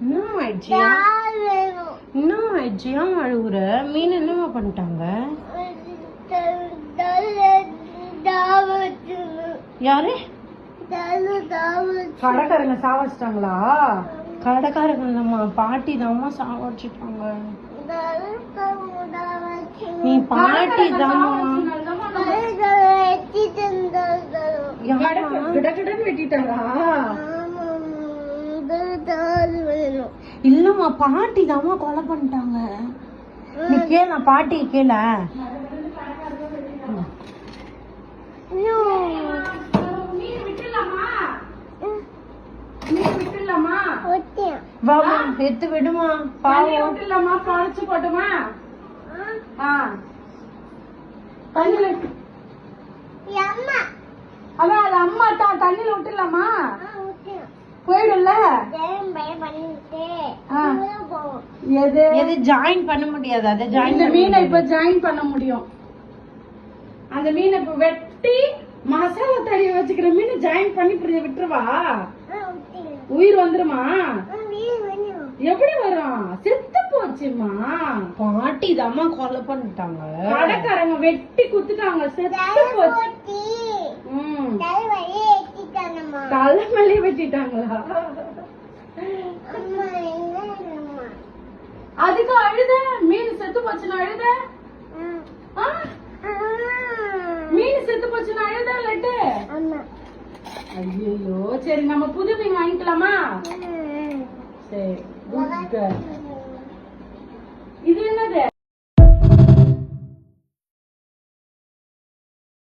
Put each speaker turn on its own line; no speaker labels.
என்ன ஆயிடுச்சியா? என்ன ஆயிடுச்சியா அழுகுற? மீன் என்னமா பண்ணிட்டாங்க? யாரு? கடைக்காரங்க சாவடிச்சிட்டாங்களா? கடைக்காரங்க இல்லம்மா, பாட்டி தாம்மா சாவடிச்சிட்டாங்க. நீ பாட்டி தாம்மா. வெட்டிட்டாங்களா? இல்லம்மா, பாட்டி தாம்மா கொலை பண்ணிட்டாங்க. நீ கேள, பாட்டி கேள. வாமா, எடுத்து விடுமா. பாவம் இல்லம்மா, பழச்சு போட்டுமா. தண்ணில அதான் அது அம்மா தான், தண்ணில விட்டுலாமா? போயிடும்ல. எது ஜாயின் பண்ண முடியாது. அதை ஜாயின் மீனை இப்ப ஜாயின் பண்ண முடியும். அந்த மீனை இப்ப வெட்டி மசாலா தடவி வச்சுக்கிற மீன் ஜாயின் பண்ணி விட்டுருவா. உயிர் வந்துருமா? எப்படி வரும்? செத்து போச்சுமா. பாட்டி தாம்மா கொலை பண்ணிட்டாங்க. கடைக்காரங்க வெட்டி குத்துட்டாங்க, செத்து போச்சு. தலைமலையே வெட்டிட்டாங்களா? அதுக்கு அழுத? மீன் செத்து போச்சுன்னு அழுத? மீன் செத்து போச்சுன்னு அழுத லட்டு? ஐயோ, சரி நம்ம புது மீன் வாங்கிக்கலாமா? சரி,